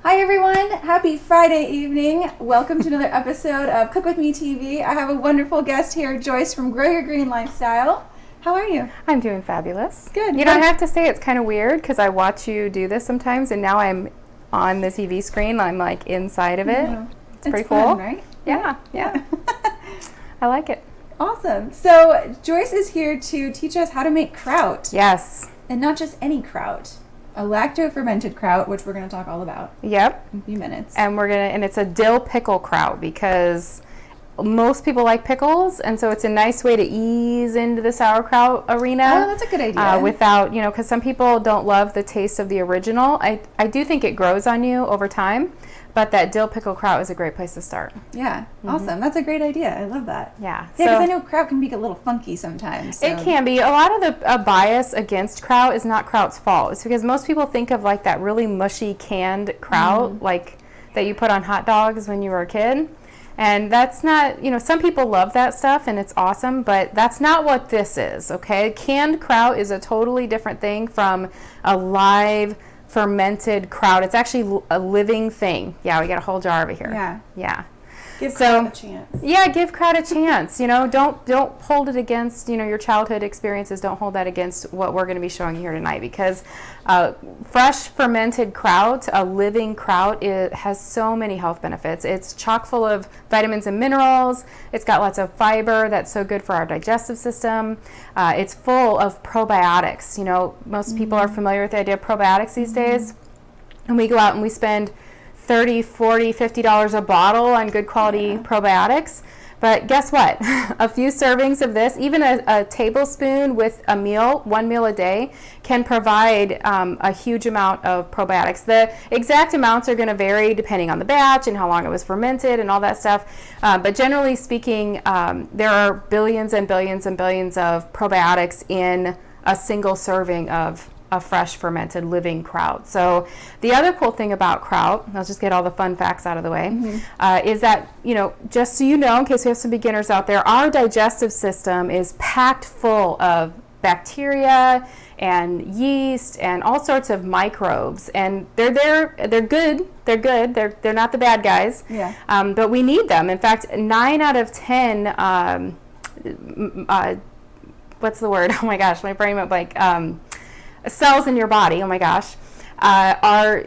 Hi everyone, happy Friday evening. Welcome to another episode of Cook With Me TV. I have a wonderful guest here, Joyce from Grow Your Green Lifestyle. How are you? I'm doing fabulous. Good. You know, I have to say it's kind of weird because I watch you do this sometimes and now I'm on the TV screen. I'm like inside of it. It's pretty cool. Fun, right? Yeah. I like it. Awesome. So Joyce is here to teach us how to make kraut. Yes. And not just any kraut. A lacto-fermented kraut, which we're going to talk all about. Yep. In a few minutes. And it's a dill pickle kraut because most people like pickles, and so it's a nice way to ease into the sauerkraut arena. Oh, that's a good idea. Without, because some people don't love the taste of the original. I do think it grows on you over time, but that dill pickle kraut is a great place to start. Yeah, awesome. That's a great idea. I love that. Yeah. Yeah, because I know kraut can be a little funky sometimes. So. It can be. A lot of the bias against kraut is not kraut's fault. It's because most people think of like that really mushy canned kraut, like that you put on hot dogs when you were a kid. And that's not, some people love that stuff and it's awesome, but that's not what this is, okay? Canned kraut is a totally different thing from a live fermented kraut. It's actually a living thing. Yeah, we got a whole jar over here. Yeah. Give kraut a chance. Yeah, give kraut a chance. Don't hold it against, your childhood experiences. Don't hold that against what we're going to be showing you here tonight, because fresh fermented kraut, a living kraut, it has so many health benefits. It's chock full of vitamins and minerals. It's got lots of fiber that's so good for our digestive system. It's full of probiotics. Most people are familiar with the idea of probiotics these days. And we go out and we spend $30, $40, $50 a bottle on good quality probiotics. But guess what? A few servings of this, even a tablespoon with a meal, one meal a day, can provide a huge amount of probiotics. The exact amounts are going to vary depending on the batch and how long it was fermented and all that stuff. But generally speaking, there are billions and billions and billions of probiotics in a single serving of a fresh fermented living kraut. So the other cool thing about kraut, I'll just get all the fun facts out of the way, is that, just so you know, in case we have some beginners out there, our digestive system is packed full of bacteria and yeast and all sorts of microbes, and they're good. They're not the bad guys. But we need them. In fact, 9 out of 10 what's the word? Oh my gosh, my brain went blank. Cells in your body, oh my gosh, are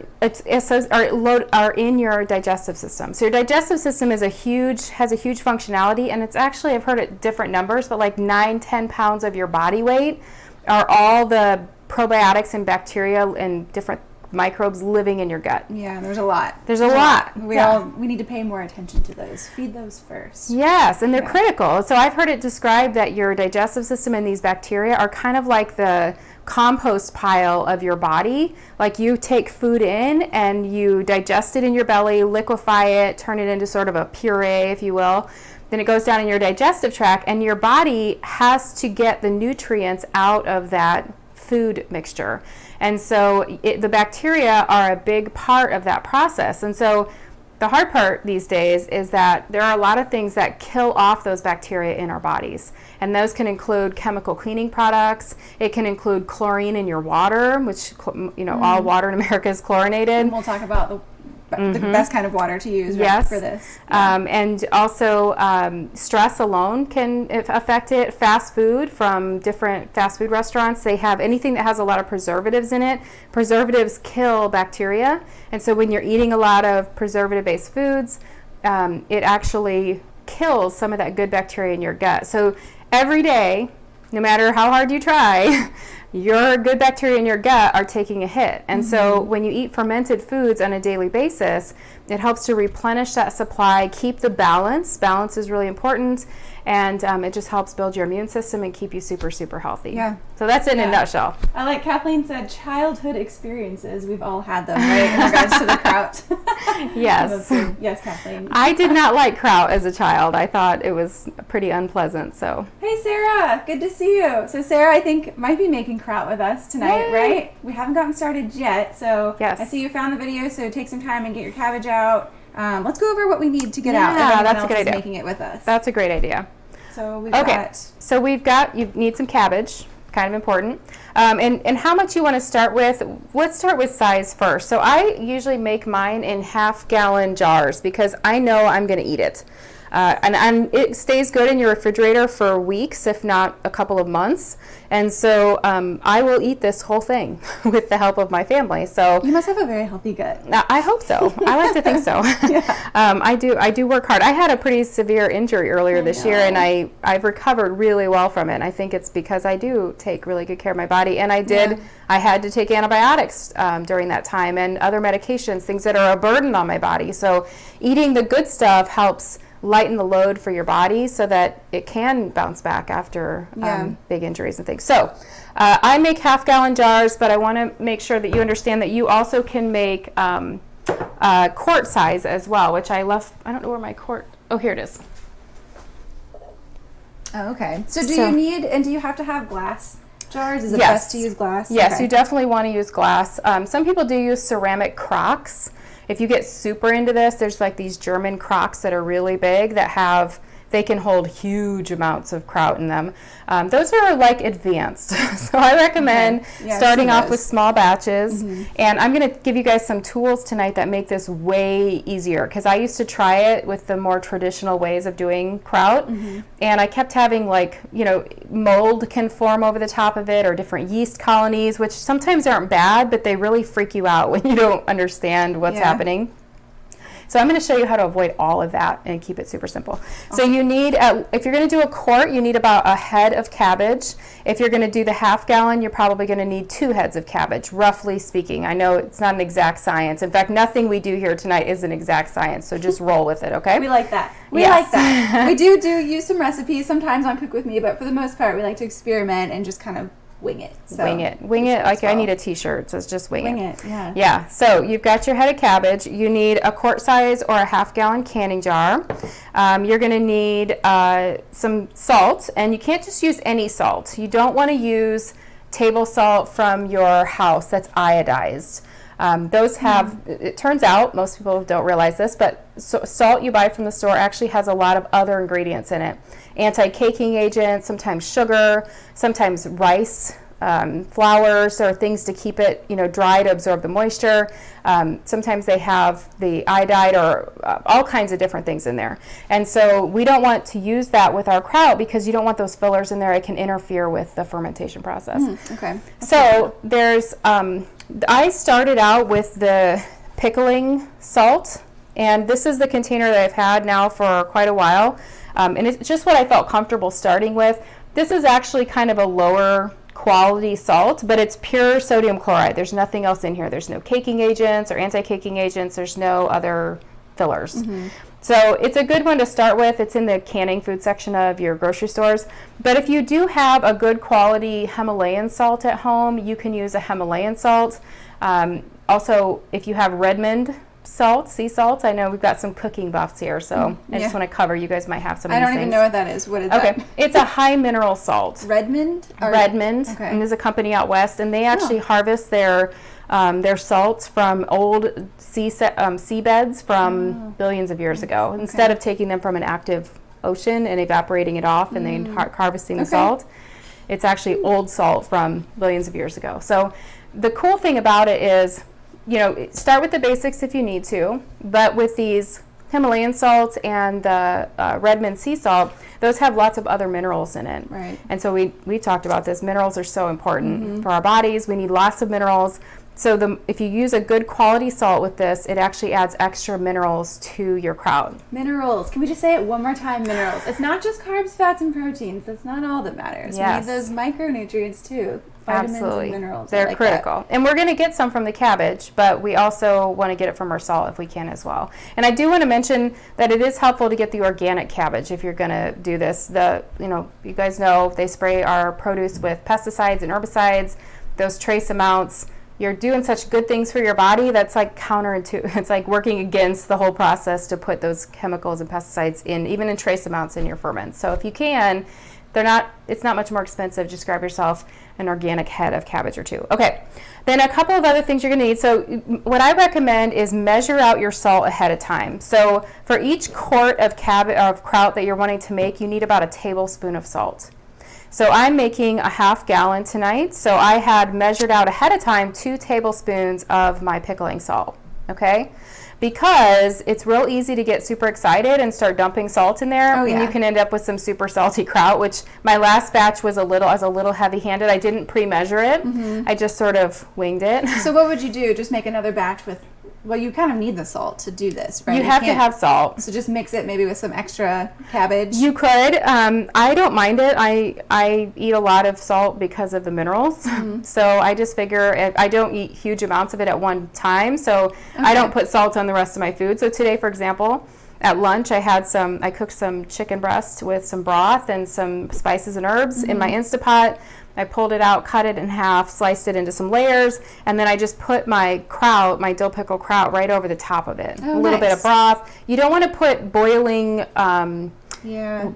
in your digestive system. So your digestive system has a huge functionality, and it's actually, I've heard it different numbers, but like 9-10 pounds of your body weight are all the probiotics and bacteria and different microbes living in your gut. Yeah, there's a lot. There's a lot. We need to pay more attention to those. Feed those first. Yes, and they're critical. So I've heard it described that your digestive system and these bacteria are kind of like the compost pile of your body. Like you take food in and you digest it in your belly, liquefy it, turn it into sort of a puree, if you will. Then it goes down in your digestive tract, and your body has to get the nutrients out of that food mixture. And so the bacteria are a big part of that process. And so the hard part these days is that there are a lot of things that kill off those bacteria in our bodies. And those can include chemical cleaning products. It can include chlorine in your water, which, all water in America is chlorinated. And we'll talk about the best kind of water to use for this. And also stress alone can affect it. Fast food from different fast food restaurants, they have anything that has a lot of preservatives in it. Preservatives kill bacteria. And so when you're eating a lot of preservative-based foods, it actually kills some of that good bacteria in your gut. So every day, no matter how hard you try, your good bacteria in your gut are taking a hit. And so when you eat fermented foods on a daily basis, it helps to replenish that supply, keep the balance. Balance is really important. And it just helps build your immune system and keep you super, super healthy. Yeah. So that's it in a nutshell. I like Kathleen said, childhood experiences. We've all had them, right, in regards to the kraut. Yes. Yes, Kathleen. I did not like kraut as a child. I thought it was pretty unpleasant. So. Hey, Sarah. Good to see you. So Sarah, I think, might be making kraut with us tonight, right? We haven't gotten started yet. So yes. I see you found the video, so take some time and get your cabbage out. Let's go over what we need to get Yeah, out. Everyone that's else a good is idea. making it with us. That's a great idea. So we've you need some cabbage. kind of important. And how much you want to start with. Let's start with size first. So I usually make mine in half-gallon jars because I know I'm going to eat it. And it stays good in your refrigerator for weeks, if not a couple of months. And so I will eat this whole thing with the help of my family. So you must have a very healthy gut. I hope so. I like to think so. I do work hard. I had a pretty severe injury earlier this year, and I've recovered really well from it. And I think it's because I do take really good care of my body. And I had to take antibiotics during that time and other medications, things that are a burden on my body. So eating the good stuff helps lighten the load for your body so that it can bounce back after big injuries and things. So I make half-gallon jars, but I want to make sure that you understand that you also can make quart size as well, which I left. I don't know where my quart. Oh, here it is. Oh, okay. So do you have to have glass jars? Is it Yes. best to use glass? Yes, Okay. you definitely want to use glass. Some people do use ceramic crocks. If you get super into this, there's like these German crocks that are really big they can hold huge amounts of kraut in them. Those are like advanced. So I recommend starting off with small batches. Mm-hmm. And I'm going to give you guys some tools tonight that make this way easier, because I used to try it with the more traditional ways of doing kraut. Mm-hmm. And I kept having mold can form over the top of it, or different yeast colonies, which sometimes aren't bad, but they really freak you out when you don't understand what's happening. So I'm going to show you how to avoid all of that and keep it super simple. Awesome. So you need, if you're going to do a quart, you need about a head of cabbage. If you're going to do the half-gallon, you're probably going to need 2 heads of cabbage, roughly speaking. I know it's not an exact science. In fact, nothing we do here tonight is an exact science, so just roll with it, okay? We like that. We like that. We do use some recipes sometimes on Cook With Me, but for the most part, we like to experiment and just kind of wing it. So wing it. Like I need a t-shirt, so it's just wing it. Yeah. So you've got your head of cabbage. You need a quart size or a half-gallon canning jar. You're going to need some salt, and you can't just use any salt. You don't want to use table salt from your house that's iodized. Those have, it turns out, most people don't realize this, but salt you buy from the store actually has a lot of other ingredients in it. Anti-caking agents, sometimes sugar, sometimes rice, flours, or things to keep it dry to absorb the moisture. Sometimes they have the iodide or all kinds of different things in there. And so we don't want to use that with our kraut because you don't want those fillers in there. It can interfere with the fermentation process. Okay. So there's, I started out with the pickling salt, and this is the container that I've had now for quite a while. And it's just what I felt comfortable starting with. This is actually kind of a lower quality salt, but it's pure sodium chloride. There's nothing else in here. There's no caking agents or anti-caking agents. There's no other fillers. Mm-hmm. So it's a good one to start with. It's in the canning food section of your grocery stores. But if you do have a good quality Himalayan salt at home, you can use a Himalayan salt. Also, if you have Redmond salt, sea salt, I know we've got some cooking buffs here, so I just want to cover, you guys might have some of these things. I don't even know what that is. What is that? Okay, it's a high mineral salt. Redmond? Redmond, okay. And there's a company out west, and they actually harvest their salts from old seabeds from billions of years ago. Instead of taking them from an active ocean and evaporating it off and then harvesting the salt, it's actually old salt from billions of years ago. So the cool thing about it is, start with the basics if you need to, but with these Himalayan salts and the Redmond sea salt, those have lots of other minerals in it. Right. And so we talked about this. Minerals are so important for our bodies. We need lots of minerals. So if you use a good quality salt with this, it actually adds extra minerals to your kraut. Minerals. Can we just say it one more time? Minerals. It's not just carbs, fats, and proteins. That's not all that matters. Yes. We need those micronutrients too. Vitamins Absolutely. And minerals. They're critical. And we're going to get some from the cabbage, but we also want to get it from our salt if we can as well. And I do want to mention that it is helpful to get the organic cabbage if you're going to do this. You guys know they spray our produce with pesticides and herbicides, those trace amounts. You're doing such good things for your body, that's like counterintuitive. It's like working against the whole process to put those chemicals and pesticides in, even in trace amounts in your ferments. So if you can, it's not much more expensive. Just grab yourself an organic head of cabbage or 2. Okay, then a couple of other things you're gonna need. So what I recommend is measure out your salt ahead of time. So for each quart of kraut that you're wanting to make, you need about a tablespoon of salt. So I'm making a half gallon tonight. So I had measured out ahead of time 2 tablespoons of my pickling salt, okay? Because it's real easy to get super excited and start dumping salt in there. Oh, yeah. And you can end up with some super salty kraut, which my last batch was a little heavy-handed. I didn't pre-measure it. I just sort of winged it. So what would you do? Just make another batch with, well, you kind of need the salt to do this, right? You have to have salt. So just mix it maybe with some extra cabbage. You could. I don't mind it. I eat a lot of salt because of the minerals. So I just figure I don't eat huge amounts of it at one time. So I don't put salt on the rest of my food. So today, for example, at lunch I cooked some chicken breast with some broth and some spices and herbs in my Instapot. I pulled it out, cut it in half, sliced it into some layers, and then I just put my kraut, my dill pickle kraut, right over the top of it. A little bit of broth. You don't want to put boiling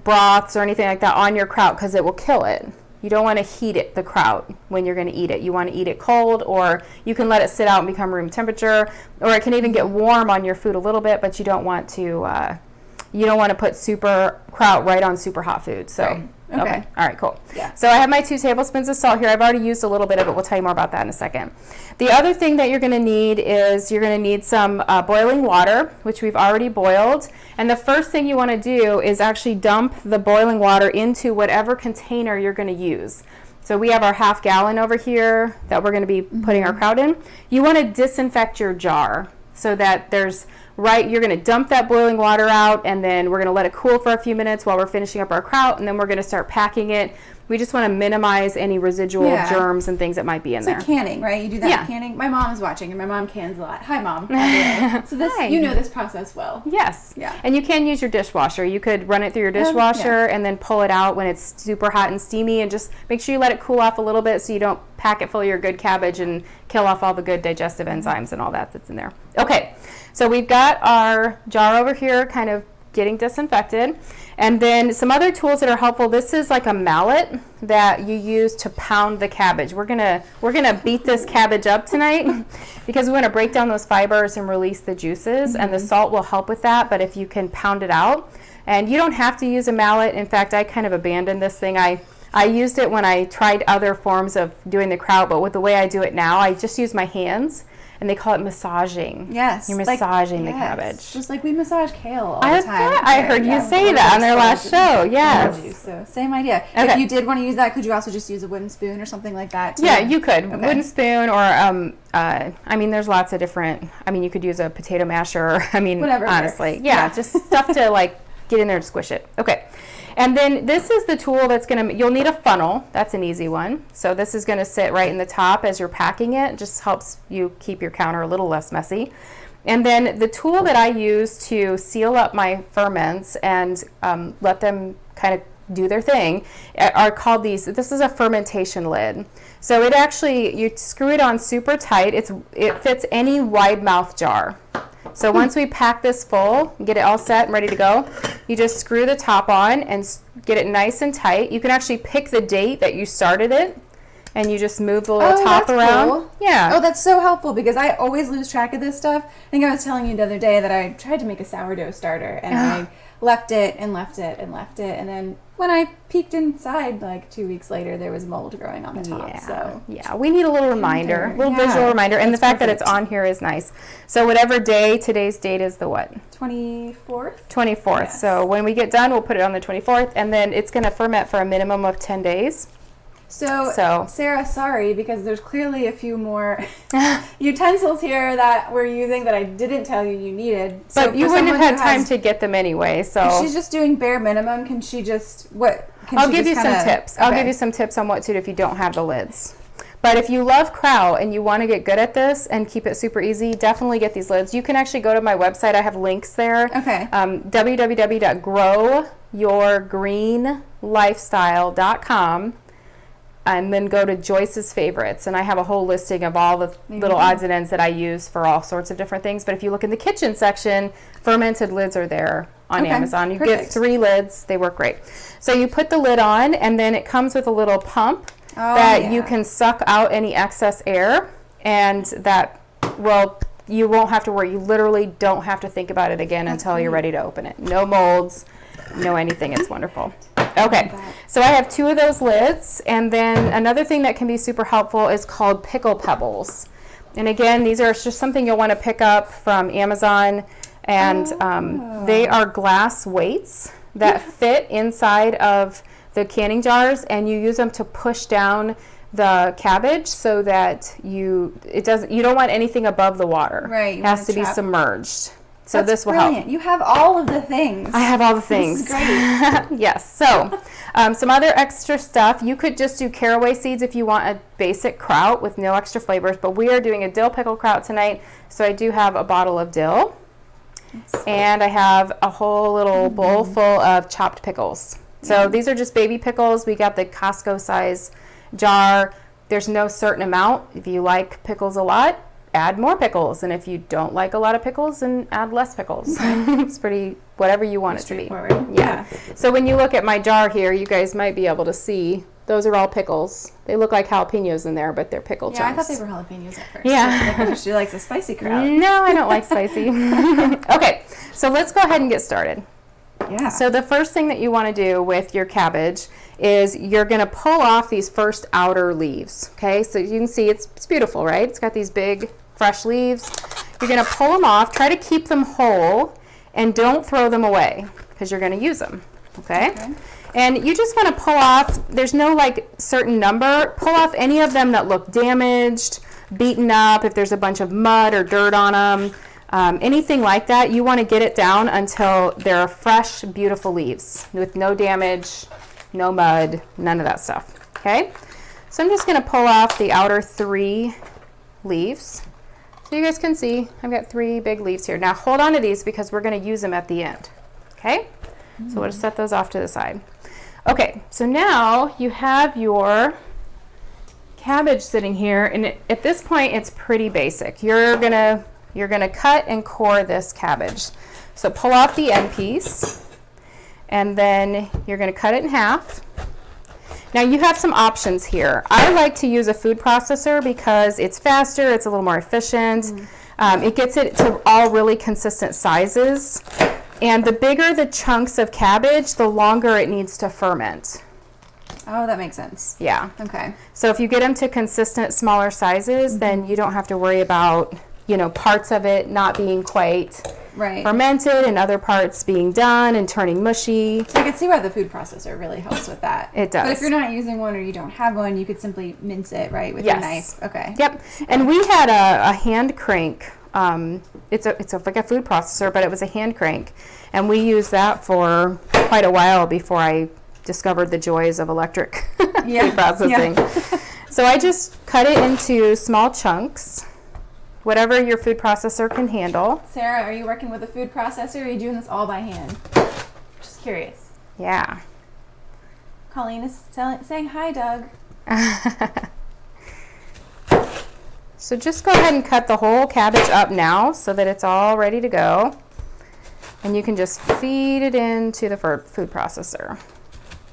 broths or anything like that on your kraut because it will kill it. You don't want to heat it, the kraut, when you're going to eat it. You want to eat it cold, or you can let it sit out and become room temperature, or it can even get warm on your food a little bit, but you don't want to put super kraut right on super hot food. So. Right. Okay. All right, cool. Yeah. So I have my 2 tablespoons of salt here. I've already used a little bit of it. We'll tell you more about that in a second. The other thing that you're going to need is you're going to need some boiling water, which we've already boiled. And the first thing you want to do is actually dump the boiling water into whatever container you're going to use. So we have our half gallon over here that we're going to be putting our kraut in. You want to disinfect your jar so that you're going to dump that boiling water out, and then we're going to let it cool for a few minutes while we're finishing up our kraut, and then we're going to start packing it. We just want to minimize any residual germs and things that might be in there. It's like canning, right? You do that with canning. My mom is watching, and my mom cans a lot. Hi, Mom. So you know this process well. Yes. Yeah. And you can use your dishwasher. You could run it through your dishwasher and then pull it out when it's super hot and steamy, and just make sure you let it cool off a little bit so you don't pack it full of your good cabbage and kill off all the good digestive enzymes and all that's in there. Okay. So we've got our jar over here kind of getting disinfected. And then some other tools that are helpful. This is like a mallet that you use to pound the cabbage. We're gonna beat this cabbage up tonight because we want to break down those fibers and release the juices, and the salt will help with that. But if you can pound it out, and you don't have to use a mallet. In fact, I kind of abandoned this thing. I used it when I tried other forms of doing the kraut, but with the way I do it now, I just use my hands. And they call it massaging. Yes. You're massaging the cabbage. Just like we massage kale all the time. I heard you say that on their last show. Yes. So same idea. Okay. If you did want to use that, could you also just use a wooden spoon or something like that too? Yeah, you could. Okay. Wooden spoon, or there's lots of different. You could use a potato masher. Whatever honestly, works. yeah, just stuff to like get in there and squish it. Okay. And then this is the tool that's you'll need a funnel. That's an easy one. So this is going to sit right in the top as you're packing it. It just helps you keep your counter a little less messy. And then the tool that I use to seal up my ferments and let them kind of do their thing are called this is a fermentation lid. So it actually, you screw it on super tight. It fits any wide mouth jar. So once we pack this full, get it all set and ready to go, you just screw the top on and get it nice and tight. You can actually pick the date that you started it, and you just move the little top around. Cool. Yeah. Oh, that's so helpful because I always lose track of this stuff. I think I was telling you the other day that I tried to make a sourdough starter, and I left it, and and then when I peeked inside, like 2 weeks later, there was mold growing on the top. Yeah. So yeah, we need a little reminder, a little visual reminder, and the fact that it's on here is nice. So whatever day, today's date is the what? 24th. 24th. Yes. So when we get done, we'll put it on the 24th, and then it's going to ferment for a minimum of 10 days. So, Sarah, sorry, because there's clearly a few more utensils here that we're using that I didn't tell you needed. So but you wouldn't have had time to get them anyway. So if she's just doing bare minimum, can she just I'll give you some tips. Okay. I'll give you some tips on what to do if you don't have the lids. But if you love kraut and you want to get good at this and keep it super easy, definitely get these lids. You can actually go to my website. I have links there. Okay. www.growyourgreenlifestyle.com. And then go to Joyce's favorites, and I have a whole listing of all the little odds and ends that I use for all sorts of different things. But if you look in the kitchen section, fermented lids are there on Amazon. You get 3 lids. They work great. So you put the lid on, and then it comes with a little pump you can suck out any excess air, and you won't have to worry. You literally don't have to think about it again until you're ready to open it. No molds, no anything. It's wonderful. Okay, so I have 2 of those lids, and then another thing that can be super helpful is called pickle pebbles. And again, these are just something you'll want to pick up from Amazon, and they are glass weights that fit inside of the canning jars, and you use them to push down the cabbage so that you don't want anything above the water. Right. It has to be submerged. So That's this will brilliant. help. You have all of the things. I have all the things. This is great. Yes. So some other extra stuff. You could just do caraway seeds if you want a basic kraut with no extra flavors, but we are doing a dill pickle kraut tonight. So I do have a bottle of dill. And I have a whole little bowl full of chopped pickles. So these are just baby pickles. We got the Costco size jar. There's no certain amount. If you like pickles a lot, add more pickles, and if you don't like a lot of pickles, then add less pickles. It's pretty whatever you want it to be. Yeah. So when you look at my jar here, you guys might be able to see those are all pickles. They look like jalapenos in there, but they're pickle chunks. Yeah, I thought they were jalapenos at first. Yeah. She likes a spicy kraut. No, I don't like spicy. Okay, so let's go ahead and get started. Yeah. So the first thing that you want to do with your cabbage is you're going to pull off these first outer leaves. Okay, so you can see it's beautiful, right? It's got these big fresh leaves. You're going to pull them off, try to keep them whole, and don't throw them away because you're going to use them. Okay? And you just want to pull off, there's no like certain number, pull off any of them that look damaged, beaten up, if there's a bunch of mud or dirt on them, anything like that. You want to get it down until there are fresh, beautiful leaves with no damage, no mud, none of that stuff. Okay? So I'm just going to pull off the outer 3 leaves. So you guys can see I've got 3 big leaves here. Now hold on to these because we're going to use them at the end. Okay? So we'll just set those off to the side. Okay, so now you have your cabbage sitting here, and at this point it's pretty basic. You're gonna cut and core this cabbage. So pull off the end piece, and then you're gonna cut it in half. Now you have some options here. I like to use a food processor because it's faster, it's a little more efficient. It gets it to all really consistent sizes. And the bigger the chunks of cabbage, the longer it needs to ferment. Oh, that makes sense. Yeah. Okay. So if you get them to consistent smaller sizes, then you don't have to worry about, parts of it not being quite fermented and other parts being done and turning mushy. So I can see why the food processor really helps with that. It does. But if you're not using one or you don't have one, you could simply mince it, right, with your knife. Okay. Yep. And we had a hand crank. It's like a food processor, but it was a hand crank. And we used that for quite a while before I discovered the joys of electric food processing. So I just cut it into small chunks, whatever your food processor can handle. Sarah, are you working with a food processor or are you doing this all by hand? Just curious. Yeah. Colleen is saying hi, Doug. So just go ahead and cut the whole cabbage up now so that it's all ready to go. And you can just feed it into the food processor.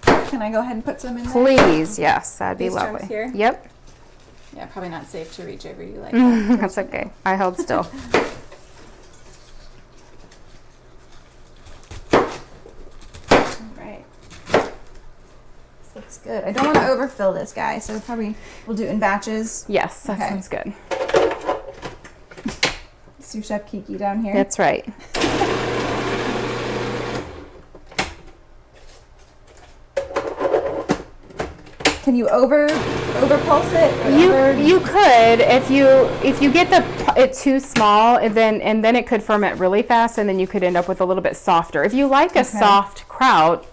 Can I go ahead and put some in there? Please, yes, that'd be These lovely. chunks here? Yep. Yeah, probably not safe to reach over you like that. That's okay. I held still. Right. This looks good. I don't want to overfill this guy, so probably we'll do it in batches. Yes, that sounds good. Sous Chef Kiki down here. That's right. Can you over pulse it? You could if you get it too small, and then it could ferment really fast, and then you could end up with a little bit softer. If you like a soft kraut,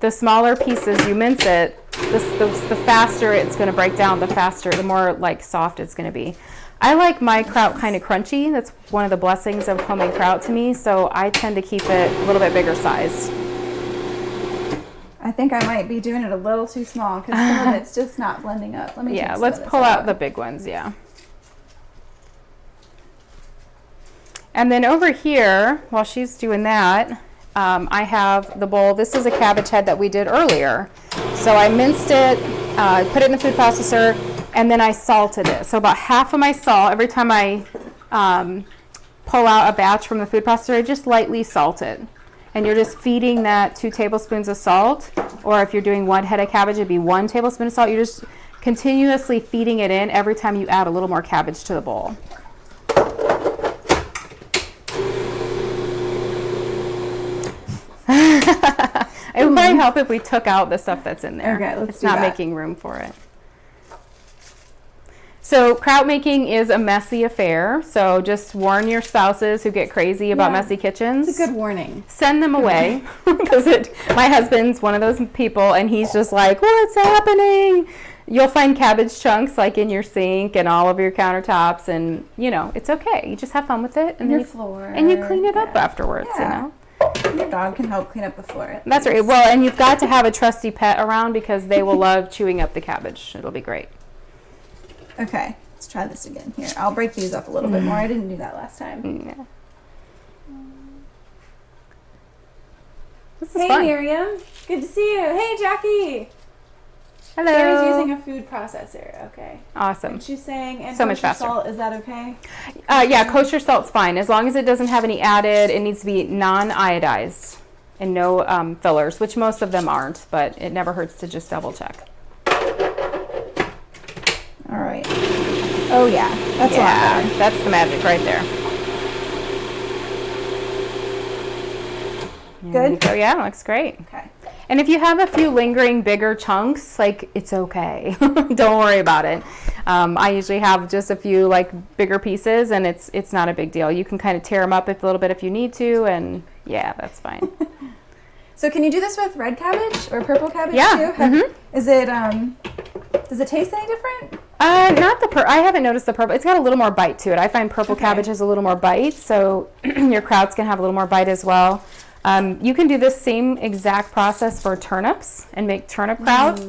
the smaller pieces you mince it, the faster it's going to break down. The more like soft it's going to be. I like my kraut kind of crunchy. That's one of the blessings of homemade kraut to me. So I tend to keep it a little bit bigger size. I think I might be doing it a little too small because some of it's just not blending up. Let's pull out the big ones, And then over here, while she's doing that, I have the bowl. This is a cabbage head that we did earlier. So I minced it, put it in the food processor, and then I salted it. So about half of my salt, every time I pull out a batch from the food processor, I just lightly salt it. and you're just feeding that 2 tablespoons of salt, or if you're doing 1 head of cabbage, it'd be 1 tablespoon of salt. You're just continuously feeding it in every time you add a little more cabbage to the bowl. It would probably help if we took out the stuff that's in there. Okay, let's It's do not that. making room for it. So kraut making is a messy affair. So just warn your spouses who get crazy about messy kitchens. It's a good warning. Send them away because my husband's one of those people, and he's just like, what's happening? You'll find cabbage chunks like in your sink and all over your countertops, and you know, it's okay. You just have fun with it, and Your then floor. and you clean it up afterwards. Yeah. You know. Your dog can help clean up the floor. That's right. Well, and you've got to have a trusty pet around because they will love chewing up the cabbage. It'll be great. Okay, let's try this again. Here, I'll break these up a little bit more. I didn't do that last time. Yeah. This is Hey, fun. Miriam. Good to see you. Hey, Jackie. Hello. Sarah's using a food processor. Okay. Awesome. And she's saying, and So much kosher faster. salt, is that okay? Yeah, kosher salt's fine. As long as it doesn't have any added, it needs to be non-iodized and no fillers, which most of them aren't, but it never hurts to just double check. All right. Oh, yeah. That's a lot better. That's the magic right there. Good? So yeah, looks great. Okay. And if you have a few lingering bigger chunks, like, it's okay. Don't worry about it. I usually have just a few like bigger pieces, and it's not a big deal. You can kind of tear them up a little bit if you need to, and yeah, that's fine. So can you do this with red cabbage or purple cabbage Yeah. too? Is it does it taste any different? Not the I haven't noticed the purple. It's got a little more bite to it. I find purple cabbage has a little more bite, so your krauts can have a little more bite as well. You can do this same exact process for turnips and make turnip kraut.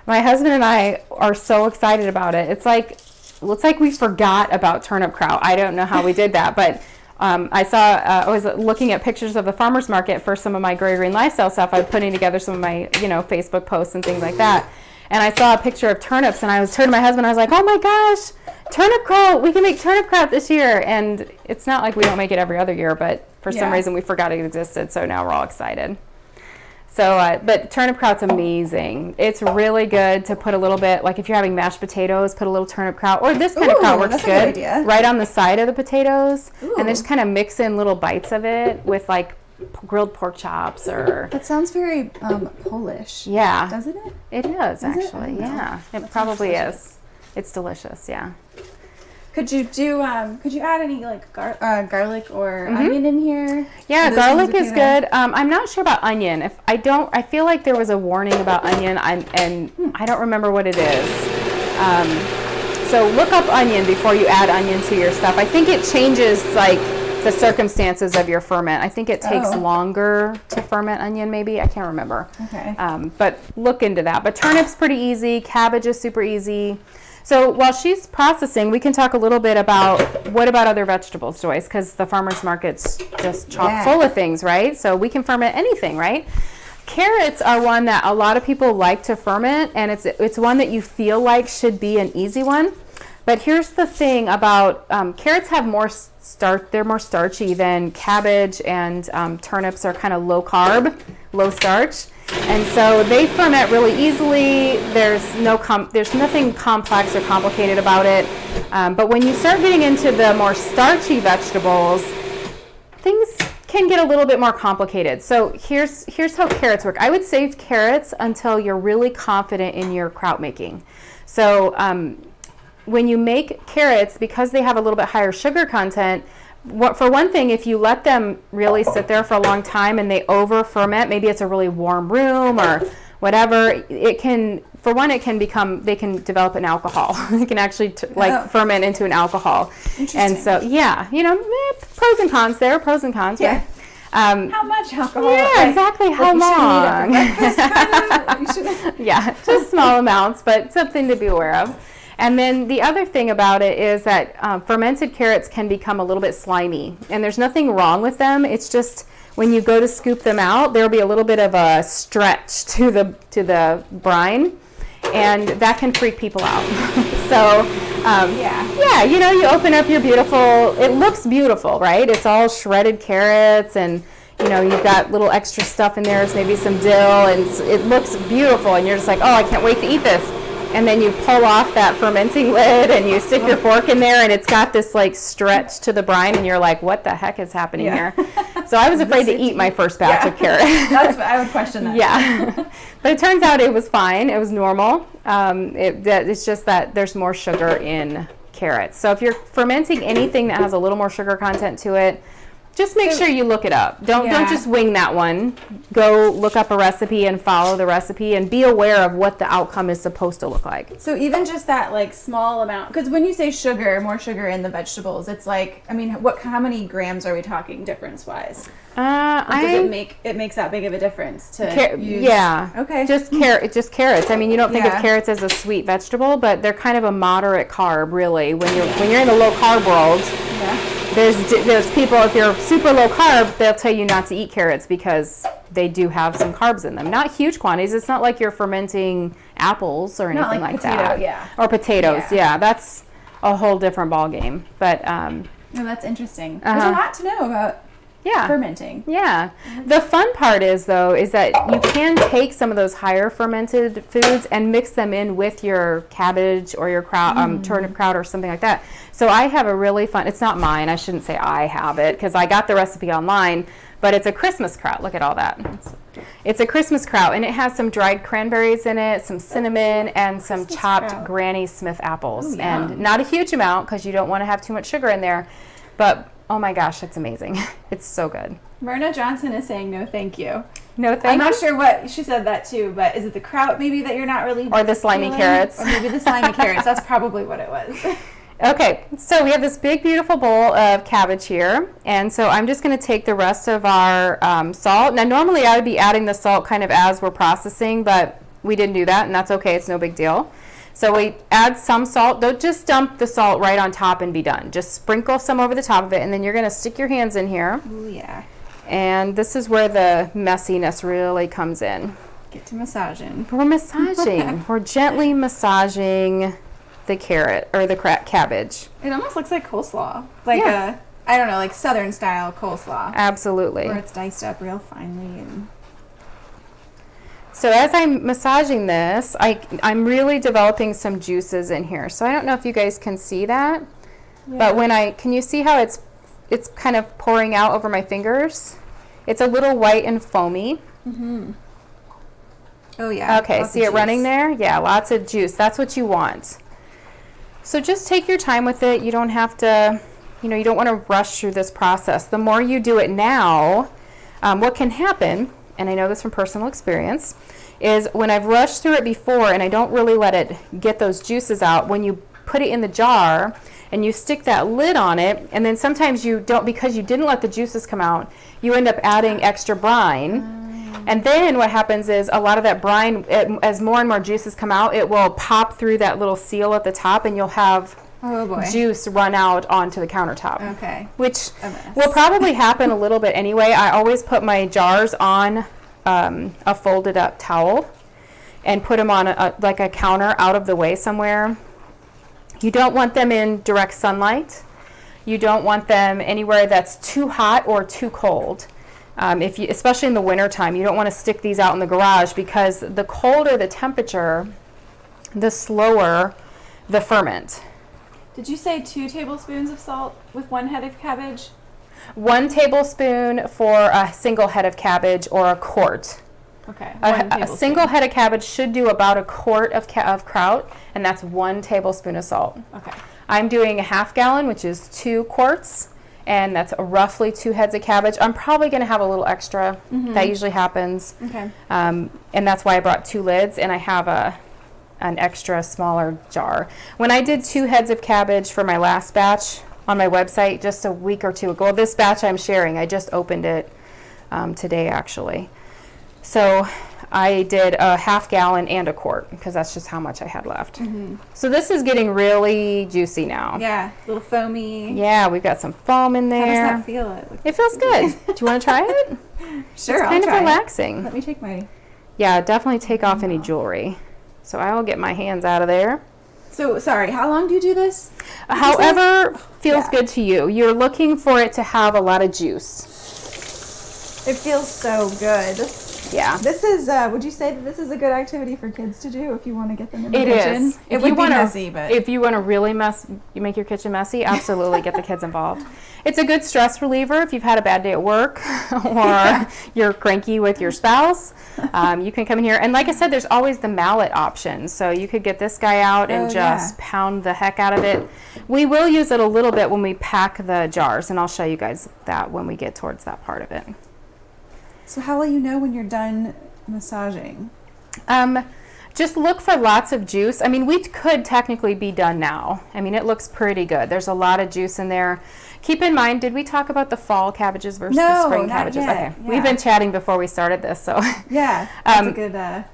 My husband and I are so excited about it. It's like we forgot about turnip kraut. I don't know how we did that, but I was looking at pictures of the farmer's market for some of my Grey Green Lifestyle stuff. I was putting together some of my, Facebook posts and things like that. And I saw a picture of turnips, and I was turning to my husband. I was like, "Oh my gosh, turnip kraut! We can make turnip kraut this year!" And it's not like we don't make it every other year, but for some reason we forgot it existed. So now we're all excited. So, but turnip kraut's amazing. It's really good to put a little bit, like if you're having mashed potatoes, put a little turnip kraut, or this kind of kraut works that's a good idea. right on the side of the potatoes, Ooh. and then just kind of mix in little bites of it with like grilled pork chops or. That sounds very Polish. Yeah. Doesn't it? It is Is it? actually. I don't know. Yeah, it That probably sounds is. It's delicious. Yeah. Could you do could you add any like garlic or onion in here? Yeah, Are those garlic things is okay good. I'm not sure about onion. I feel like there was a warning about onion, and I don't remember what it is. So look up onion before you add onion to your stuff. I think it changes like the circumstances of your ferment. I think it takes longer to ferment onion, maybe. I can't remember. Okay. But look into that. But turnip's pretty easy. Cabbage is super easy. So while she's processing, we can talk a little bit about what about other vegetables, Joyce, because the farmer's market's just chock full of things, right? So we can ferment anything, right? Carrots are one that a lot of people like to ferment, and it's one that you feel like should be an easy one. But here's the thing about carrots have more starch. They're more starchy than cabbage, and turnips are kind of low carb, low starch. And so they ferment really easily. There's nothing complex or complicated about it. But when you start getting into the more starchy vegetables, things can get a little bit more complicated. So here's how carrots work. I would save carrots until you're really confident in your kraut making. So when you make carrots, because they have a little bit higher sugar content, for one thing, if you let them really sit there for a long time and they over ferment, maybe it's a really warm room or whatever, they can develop an alcohol. They can actually ferment into an alcohol. And so, pros and cons there, pros and cons. Yeah. Right? How much alcohol? Yeah, exactly. How long? You Yeah, just small amounts, but something to be aware of. And then the other thing about it is that fermented carrots can become a little bit slimy, and there's nothing wrong with them. It's just when you go to scoop them out, there'll be a little bit of a stretch to the brine, and that can freak people out. So you open up your beautiful. It looks beautiful, right? It's all shredded carrots, and you've got little extra stuff in there. It's maybe some dill, and it looks beautiful, and you're just like, oh, I can't wait to eat this. And then you pull off that fermenting lid and you stick your fork in there, and it's got this like stretch to the brine, and you're like, what the heck is happening here? So I was afraid to eat my first batch of carrot. That's what I would question that. Yeah. But it turns out it was fine. It was normal. It's just that there's more sugar in carrots. So if you're fermenting anything that has a little more sugar content to it, just make sure you look it up. Don't just wing that one. Go look up a recipe and follow the recipe and be aware of what the outcome is supposed to look like. So even just that like small amount, because when you say sugar, more sugar in the vegetables, it's like, I mean, how many grams are we talking difference wise? It makes that big of a difference to use? Yeah. Okay. Just carrots. I mean, you don't think of carrots as a sweet vegetable, but they're kind of a moderate carb, really. When you're in the low carb world. Yeah. There's people, if you're super low carb, they'll tell you not to eat carrots because they do have some carbs in them. Not huge quantities. It's not like you're fermenting apples or anything like that. Yeah. Or potatoes. Yeah. That's a whole different ball game. But no, that's interesting. There's a lot to know about fermenting. Yeah. The fun part is that you can take some of those higher fermented foods and mix them in with your cabbage or your turnip kraut or something like that. So I have a really fun, it's not mine, I shouldn't say I have it because I got the recipe online, but it's a Christmas kraut. Look at all that. It's a Christmas kraut, and it has some dried cranberries in it, some cinnamon, and some chopped Granny Smith apples. And not a huge amount because you don't want to have too much sugar in there, but oh my gosh, it's amazing. It's so good. Myrna Johnson is saying no thank you. No thank you? I'm not sure what, she said that too, but is it the kraut maybe that you're not really Or the slimy carrots. Or maybe the slimy carrots. That's probably what it was. Okay, so we have this big beautiful bowl of cabbage here, and so I'm just going to take the rest of our salt. Now normally I would be adding the salt kind of as we're processing, but we didn't do that, and that's okay. It's no big deal. So we add some salt. Don't just dump the salt right on top and be done. Just sprinkle some over the top of it, and then you're going to stick your hands in here. Oh, yeah. And this is where the messiness really comes in. Get to massaging. We're massaging. We're gently massaging the carrot or the cabbage. It almost looks like coleslaw. Like I don't know, like Southern style coleslaw. Absolutely. Where it's diced up real finely and... So as I'm massaging this, I'm really developing some juices in here. So I don't know if you guys can see that, but can you see how it's kind of pouring out over my fingers? It's a little white and foamy. Mm-hmm. Oh yeah. Okay, see it running there? Yeah, lots of juice. That's what you want. So just take your time with it. You don't have to, you don't want to rush through this process. The more you do it now, what can happen, and I know this from personal experience, is when I've rushed through it before and I don't really let it get those juices out, when you put it in the jar and you stick that lid on it, and then sometimes you don't, because you didn't let the juices come out, you end up adding extra brine. And then what happens is a lot of that brine, as more and more juices come out, it will pop through that little seal at the top, and you'll have juice run out onto the countertop. Okay. Which will probably happen a little bit anyway. I always put my jars on a folded up towel and put them on like a counter out of the way somewhere. You don't want them in direct sunlight. You don't want them anywhere that's too hot or too cold. Especially in the wintertime, you don't want to stick these out in the garage, because the colder the temperature, the slower the ferment. Did you say 2 tablespoons of salt with 1 head of cabbage? 1 tablespoon for a single head of cabbage, or a quart. Okay. A single head of cabbage should do about a quart of kraut, and that's 1 tablespoon of salt. Okay. I'm doing a half gallon, which is 2 quarts. And that's roughly 2 heads of cabbage. I'm probably going to have a little extra. Mm-hmm. That usually happens. Okay. And that's why I brought 2 lids, and I have an extra smaller jar. When I did 2 heads of cabbage for my last batch on my website just a week or 2 ago, this batch I'm sharing, I just opened it today actually. So I did a half gallon and a quart, because that's just how much I had left. Mm-hmm. So this is getting really juicy now. Yeah, a little foamy. Yeah, we've got some foam in there. How does that feel? It feels good. Do you want to try it? Sure, it's kind of relaxing. Let me take my... Yeah, definitely take off any jewelry. So I will get my hands out of there. So, sorry, how long do you do this? However feels good to you. You're looking for it to have a lot of juice. It feels so good. Yeah. This is, would you say that this is a good activity for kids to do if you want to get them in the It kitchen? is. It would be messy, but... If you want to really make your kitchen messy, absolutely get the kids involved. It's a good stress reliever if you've had a bad day at work or you're cranky with your spouse. You can come in here. And like I said, there's always the mallet option. So you could get this guy out and just pound the heck out of it. We will use it a little bit when we pack the jars, and I'll show you guys that when we get towards that part of it. So how will you know when you're done massaging? Just look for lots of juice. I mean, we could technically be done now. I mean, it looks pretty good. There's a lot of juice in there. Keep in mind, did we talk about the fall cabbages versus the spring cabbages? Yet. Okay. Yeah. We've been chatting before we started this, so. Yeah, that's a good...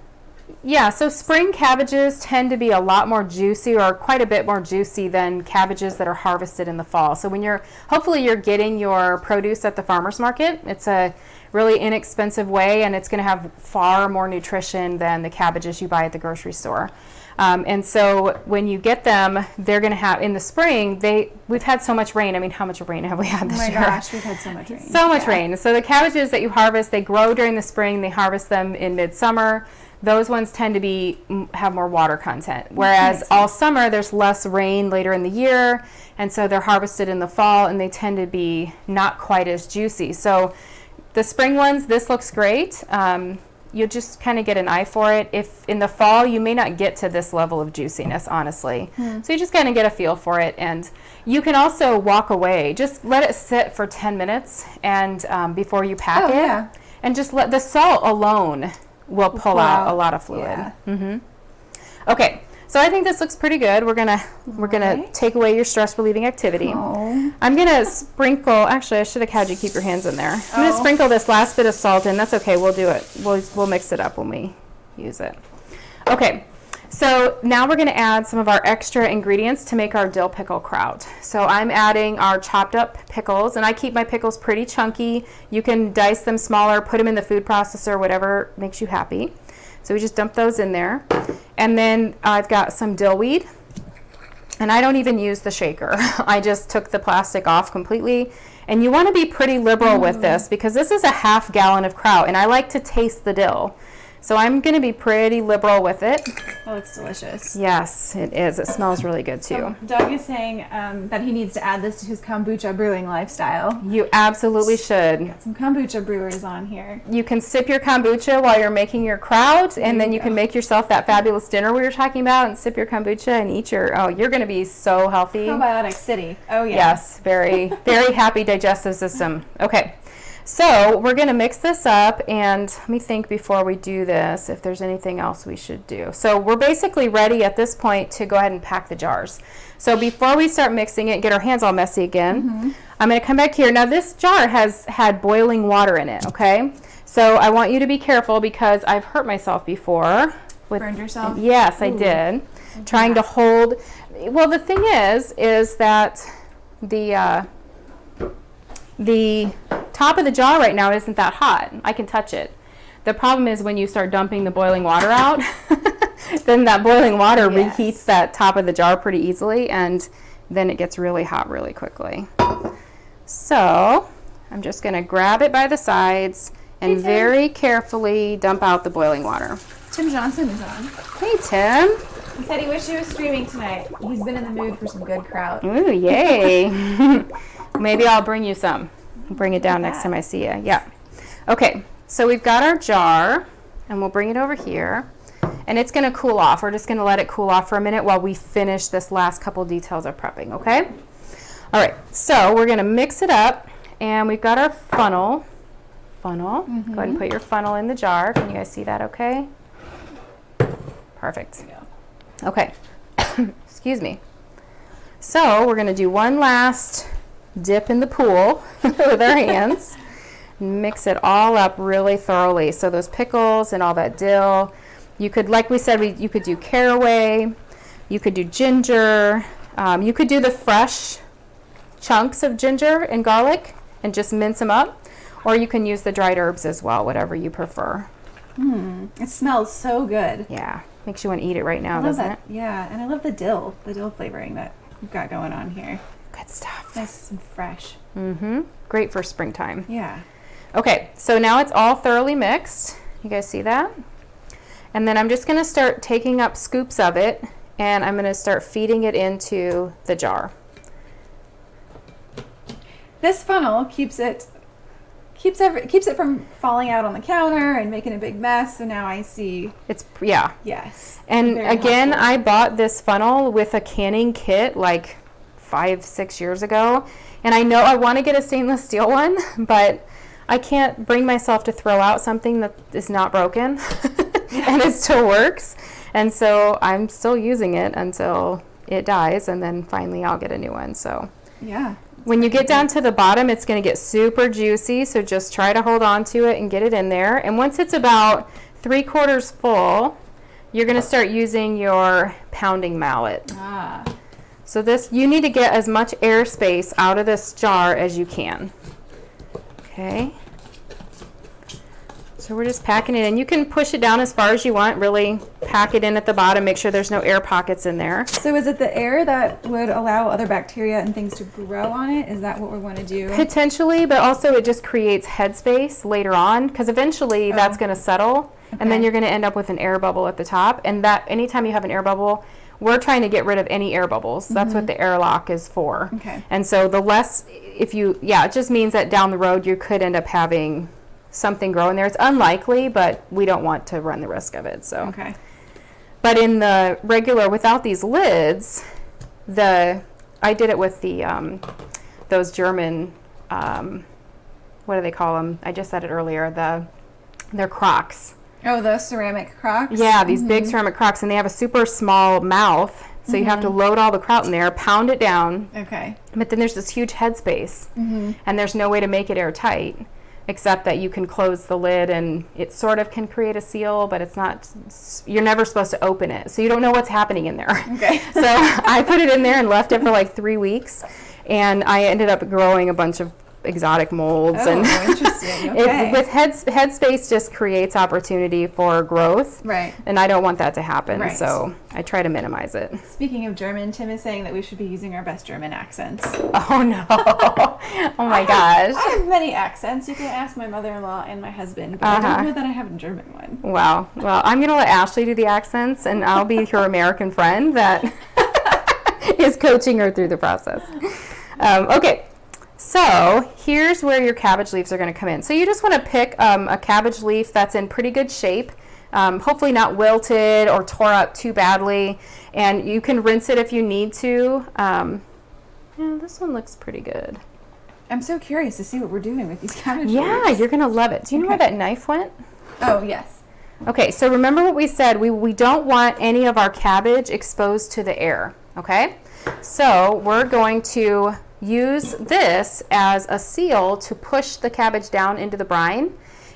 Yeah, so spring cabbages tend to be a lot more juicy, or quite a bit more juicy than cabbages that are harvested in the fall. So when hopefully you're getting your produce at the farmer's market, it's a really inexpensive way, and it's going to have far more nutrition than the cabbages you buy at the grocery store. And so when you get them, they're going to have, in the spring, we've had so much rain. I mean, how much rain have we had this year? Oh my gosh, we've had so much rain. So much rain. So the cabbages that you harvest, they grow during the spring, they harvest them in midsummer. Those ones tend to have more water content, whereas all summer there's less rain later in the year, and so they're harvested in the fall, and they tend to be not quite as juicy. So the spring ones, this looks great. You just kind of get an eye for it. If in the fall, you may not get to this level of juiciness, honestly. So you just kind of get a feel for it, and you can also walk away. Just let it sit for 10 minutes and before you pack it, and just let the salt alone will pull out a lot of fluid. Yeah. Okay, so I think this looks pretty good. We're gonna take away your stress relieving activity. Oh. I'm gonna sprinkle. Actually, I should have had you keep your hands in there. I'm gonna sprinkle this last bit of salt in. That's okay. We'll do it. We'll mix it up when we use it. Okay. So now we're going to add some of our extra ingredients to make our dill pickle kraut. So I'm adding our chopped up pickles, and I keep my pickles pretty chunky. You can dice them smaller, put them in the food processor, whatever makes you happy. So we just dump those in there. And then I've got some dill weed, and I don't even use the shaker. I just took the plastic off completely. And you want to be pretty liberal with this, because this is a half gallon of kraut, and I like to taste the dill. So I'm going to be pretty liberal with it. Oh, it's delicious. Yes, it is. It smells really good too. Doug is saying that he needs to add this to his kombucha brewing lifestyle. You absolutely should. Got some kombucha brewers on here. You can sip your kombucha while you're making your kraut, and then you can make yourself that fabulous dinner we were talking about, and sip your kombucha and eat you're going to be so healthy. Probiotic City. Oh, yeah. Yes, very, very happy digestive system. Okay. So we're going to mix this up, and let me think before we do this if there's anything else we should do. So we're basically ready at this point to go ahead and pack the jars. So before we start mixing it and get our hands all messy again, I'm going to come back here. Now this jar has had boiling water in it, okay? So I want you to be careful, because I've hurt myself before. Burned yourself? Yes, I did. Trying to hold. Well, the thing is that the top of the jar right now isn't that hot. I can touch it. The problem is when you start dumping the boiling water out, then that boiling water reheats that top of the jar pretty easily, and then it gets really hot really quickly. So I'm just going to grab it by the sides and very carefully dump out the boiling water. Tim Johnson is on. Hey, Tim. He said he wished he was streaming tonight. He's been in the mood for some good kraut. Ooh, yay. Maybe I'll bring you some. Bring it down next time I see you. Yeah. Okay, so we've got our jar, and we'll bring it over here, and it's going to cool off. We're just going to let it cool off for a minute while we finish this last couple details of prepping, okay? All right, so we're going to mix it up, and we've got our funnel. Go ahead and put your funnel in the jar. Can you guys see that okay? Perfect. Okay. Excuse me. So we're going to do one last dip in the pool with our hands. Mix it all up really thoroughly. So those pickles and all that dill. You could, like we said, you could do caraway. You could do ginger. You could do the fresh chunks of ginger and garlic and just mince them up. Or you can use the dried herbs as well, whatever you prefer. It smells so good. Yeah, makes you want to eat it right now, doesn't it? Yeah, and I love the dill flavoring that we've got going on here. Good stuff. Nice and fresh. Great for springtime. Yeah. Okay, so now it's all thoroughly mixed. You guys see that? And then I'm just going to start taking up scoops of it, and I'm going to start feeding it into the jar. This funnel keeps it from falling out on the counter and making a big mess. So now I see. It's, yeah. Yes. And very again, helpful. I bought this funnel with a canning kit like 5-6 years ago. And I know I want to get a stainless steel one, but I can't bring myself to throw out something that is not broken and it still works. And so I'm still using it until it dies, and then finally I'll get a new one. So yeah. when you get down to the bottom, it's going to get super juicy, so just try to hold on to it and get it in there. And once it's about 3/4 full, you're going to start using your pounding mallet. Ah. So this, you need to get as much air space out of this jar as you can. Okay. So we're just packing it in. You can push it down as far as you want, really pack it in at the bottom, make sure there's no air pockets in there. So is it the air that would allow other bacteria and things to grow on it? Is that what we want to do? Potentially, but also it just creates headspace later on, because eventually that's going to settle, and then Okay. you're going to end up with an air bubble at the top. And that anytime you have an air bubble, we're trying to get rid of any air bubbles. That's what the airlock is for. Okay. And so the less, if you, yeah, it just means that down the road you could end up having something grow in there. It's unlikely, but we don't want to run the risk of it. So. Okay. But in the regular, without these lids, I did it with the those German, what do they call them? I just said it earlier. They're crocks. Oh, the ceramic crocks? Yeah, these big ceramic crocks, and they have a super small mouth, so you have to load all the kraut in there, pound it down. Okay. But then there's this huge headspace, and there's no way to make it airtight, except that you can close the lid, and it sort of can create a seal, but it's not, you're never supposed to open it, so you don't know what's happening in there. Okay. So I put it in there and left it for like 3 weeks, and I ended up growing a bunch of exotic molds. Oh, And interesting. Okay. with headspace just creates opportunity for growth, Right. and I don't want that to happen, Right. so I try to minimize it. Speaking of German, Tim is saying that we should be using our best German accents. Oh no. Oh my gosh. I have many accents. You can ask my mother-in-law and my husband, but I don't know that I have a German one. Wow. Well, I'm going to let Ashley do the accents, and I'll be her American friend that is coaching her through the process. Okay. So here's where your cabbage leaves are going to come in. So you just want to pick a cabbage leaf that's in pretty good shape, hopefully not wilted or tore up too badly, and you can rinse it if you need to. Yeah, this one looks pretty good. I'm so curious to see what we're doing with these cabbage Yeah, leaves. you're going to love it. Do you know where that knife went? Oh, yes. Okay, so remember what we said. We don't want any of our cabbage exposed to the air, okay? So we're going to use this as a seal to push the cabbage down into the brine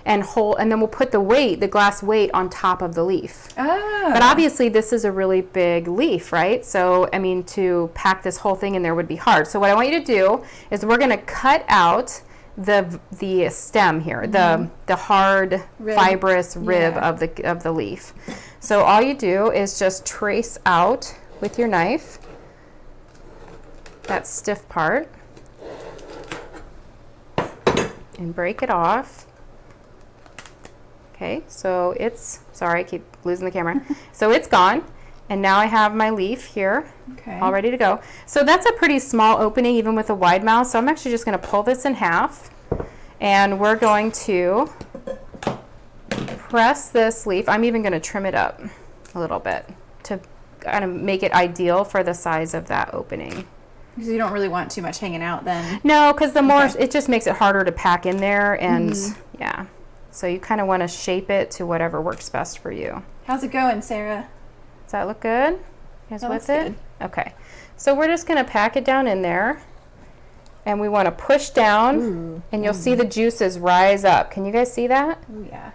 and then we'll put the glass weight on top of the leaf. Oh. But obviously this is a really big leaf, right? So, I mean, to pack this whole thing in there would be hard. So what I want you to do is we're going to cut out the stem here, the hard fibrous rib of the leaf. So all you do is just trace out with your knife that stiff part and break it off. Okay, so sorry, I keep losing the camera. So it's gone, and now I have my leaf here, all ready to go. So that's a pretty small opening, even with a wide mouth, so I'm actually just going to pull this in half, and we're going to press this leaf. I'm even going to trim it up a little bit to kind of make it ideal for the size of that opening. Because you don't really want too much hanging out then. No, because the more, it just makes it harder to pack in there, and yeah. So you kind of want to shape it to whatever works best for you. How's it going, Sarah? Does that look good? You guys That with looks it? good. Okay. So we're just going to pack it down in there, and we want to push down, and you'll see the juices rise up. Can you guys see that? Oh, yeah.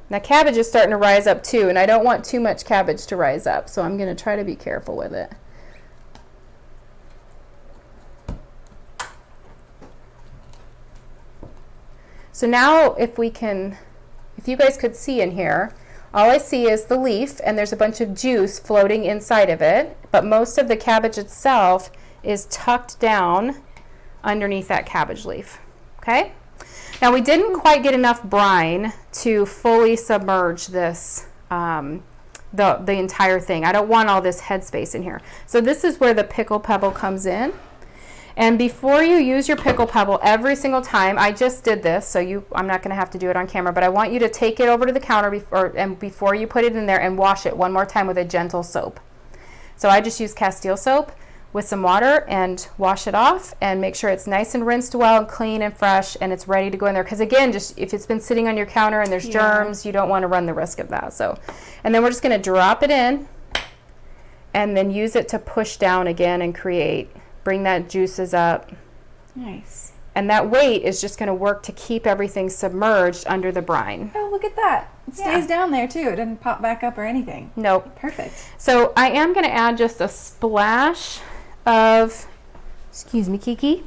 Now cabbage is starting to rise up too, and I don't want too much cabbage to rise up, so I'm going to try to be careful with it. So now if you guys could see in here, all I see is the leaf, and there's a bunch of juice floating inside of it, but most of the cabbage itself is tucked down underneath that cabbage leaf. Okay? Now we didn't quite get enough brine to fully submerge this, the entire thing. I don't want all this headspace in here. So this is where the pickle pebble comes in. And before you use your pickle pebble every single time, I just did this, so I'm not going to have to do it on camera, but I want you to take it over to the counter before you put it in there and wash it one more time with a gentle soap. So I just use Castile soap with some water and wash it off and make sure it's nice and rinsed well and clean and fresh and it's ready to go in there. Because again, just if it's been sitting on your counter and there's germs, you don't want to run the risk of that. So, and then we're just going to drop it in and then use it to push down again and bring that juices up. Nice. And that weight is just going to work to keep everything submerged under the brine. Oh, look at that. It stays down there too. It didn't pop back up or anything. Nope. Perfect. So I am going to add just a splash of, excuse me, Kiki.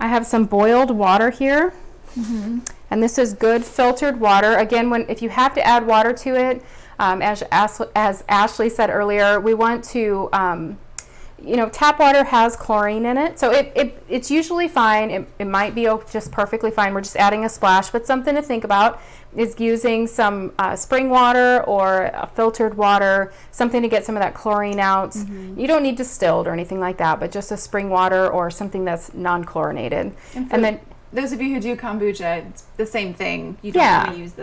I have some boiled water here. Mm-hmm. And this is good filtered water. Again, if you have to add water to it, as Ashley said earlier, we want to, tap water has chlorine in it, so it's usually fine. It might be just perfectly fine. We're just adding a splash, but something to think about is using some spring water or filtered water, something to get some of that chlorine out. Mm-hmm. You don't need distilled or anything like that, but just a spring water or something that's non-chlorinated. And then those of you who do kombucha, it's the same thing. You don't want to use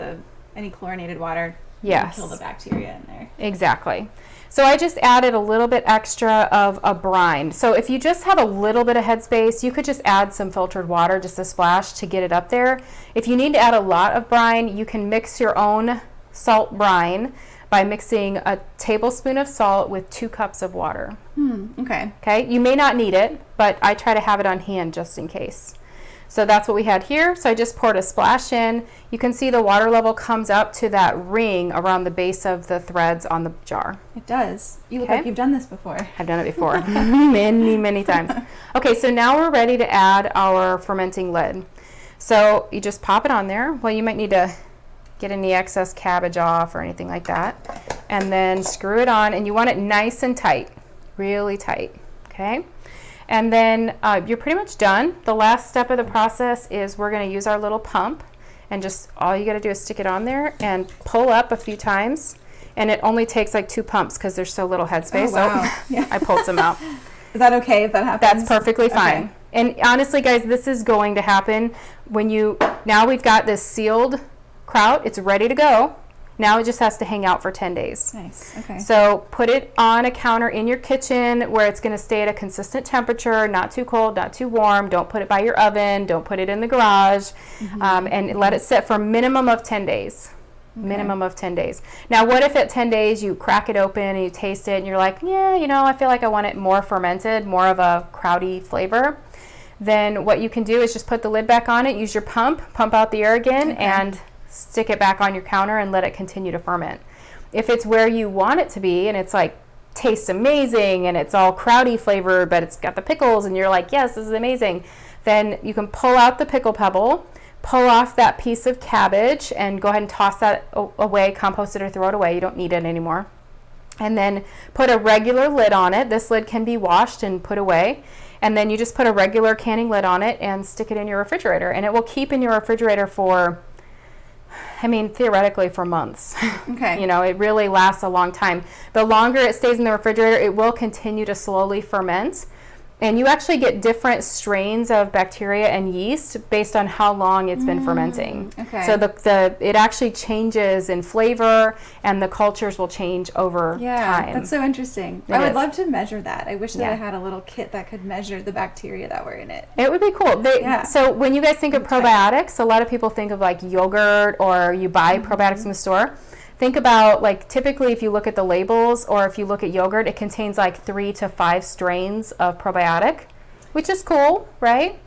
any chlorinated water. Yes. Kill the bacteria in there. Exactly. So I just added a little bit extra of a brine. So if you just have a little bit of headspace, you could just add some filtered water, just a splash to get it up there. If you need to add a lot of brine, you can mix your own salt brine by mixing a tablespoon of salt with 2 cups of water. Okay. Okay. You may not need it, but I try to have it on hand just in case. So that's what we had here. So I just poured a splash in. You can see the water level comes up to that ring around the base of the threads on the jar. It does. You look like you've done this before. I've done it before many, many times. Okay, so now we're ready to add our fermenting lid. So you just pop it on there. Well, you might need to get any excess cabbage off or anything like that. And then screw it on, and you want it nice and tight, really tight, okay? And then you're pretty much done. The last step of the process is we're going to use our little pump, and just all you got to do is stick it on there and pull up a few times. And it only takes like 2 pumps because there's so little headspace. Oh, wow. So I pulled some out. Is that okay if that happens? That's perfectly fine. Okay. And honestly, guys, this is going to happen when now we've got this sealed kraut. It's ready to go. Now it just has to hang out for 10 days. Nice, okay. So put it on a counter in your kitchen where it's going to stay at a consistent temperature, not too cold, not too warm. Don't put it by your oven. Don't put it in the garage. And let it sit for a minimum of 10 days. Okay. Minimum of 10 days. Now, what if at 10 days you crack it open and you taste it and you're like, yeah, I feel like I want it more fermented, more of a krauty flavor. Then what you can do is just put the lid back on it, use your pump out the air again, and stick it back on your counter and let it continue to ferment. If it's where you want it to be and it's like tastes amazing and it's all krauty flavored, but it's got the pickles and you're like, yes, this is amazing, then you can pull out the pickle pebble, pull off that piece of cabbage and go ahead and toss that away, compost it or throw it away. You don't need it anymore. And then put a regular lid on it. This lid can be washed and put away. And then you just put a regular canning lid on it and stick it in your refrigerator. And it will keep in your refrigerator for, theoretically for months. Okay. It really lasts a long time. The longer it stays in the refrigerator, it will continue to slowly ferment. And you actually get different strains of bacteria and yeast based on how long it's been fermenting. Okay. So it actually changes in flavor, and the cultures will change over time. Yeah, that's so interesting. It I would is. love to measure that. I wish that I had a little kit that could measure the bacteria that were in it. It would be cool. So when you guys think of probiotics, a lot of people think of like yogurt, or you buy probiotics in the store. Think about, like, typically if you look at the labels or if you look at yogurt, it contains like 3 to 5 strains of probiotic, which is cool, right?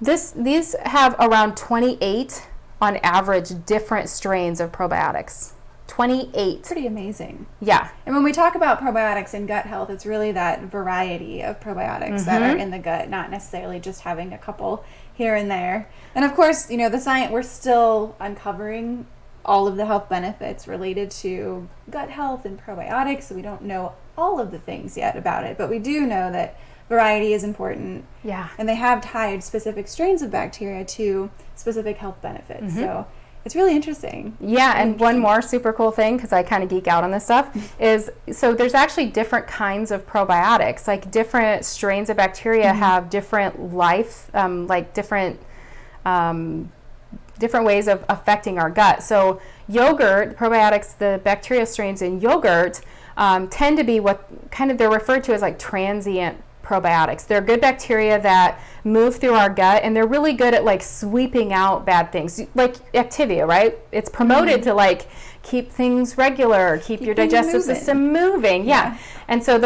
These have around 28 on average different strains of probiotics. 28. Pretty amazing. Yeah. And when we talk about probiotics in gut health, it's really that variety of probiotics that are in the gut, not necessarily just having a couple here and there. And of course, the science, we're still uncovering all of the health benefits related to gut health and probiotics. So we don't know all of the things yet about it, but we do know that variety is important. Yeah. And they have tied specific strains of bacteria to specific health benefits. So it's really interesting. Yeah, and one more super cool thing, because I kind of geek out on this stuff, is so there's actually different kinds of probiotics. Like different strains of bacteria have different life, like different ways of affecting our gut. So yogurt, probiotics, the bacteria strains in yogurt tend to be what kind of they're referred to as like transient probiotics. They're good bacteria that move through our gut, and they're really good at like sweeping out bad things, like Activia, right? It's promoted to like keep things regular, keep your digestive system moving. Yeah. And so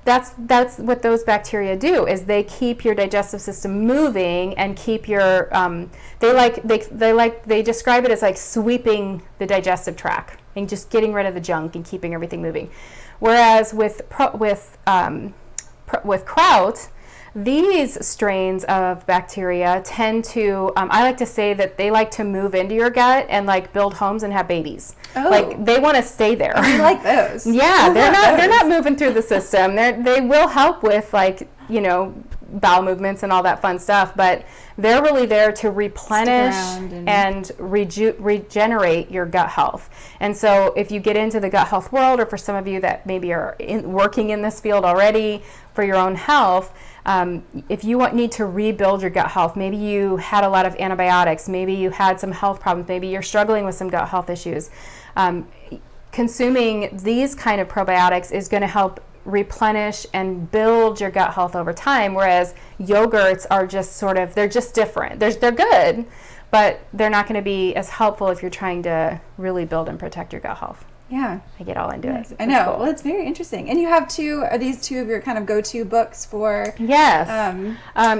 that's what those bacteria do, is they keep your digestive system moving and keep your they describe it as like sweeping the digestive tract and just getting rid of the junk and keeping everything moving. Whereas with Kraut, these strains of bacteria tend to, I like to say that they like to move into your gut and like build homes and have babies. Oh. Like they want to stay there. I like those. Yeah, they're not moving through the system. They will help with like, bowel movements and all that fun stuff, but they're really there to replenish and regenerate your gut health. And so if you get into the gut health world, or for some of you that maybe are working in this field already for your own health, if you need to rebuild your gut health, maybe you had a lot of antibiotics, maybe you had some health problems, maybe you're struggling with some gut health issues, consuming these kind of probiotics is going to help replenish and build your gut health over time, whereas yogurts are just they're just different. They're good, but they're not going to be as helpful if you're trying to really build and protect your gut health. Yeah. I get all into it. I know. Cool. Well, it's very interesting. And you have are these two of your kind of go-to books for? Yes.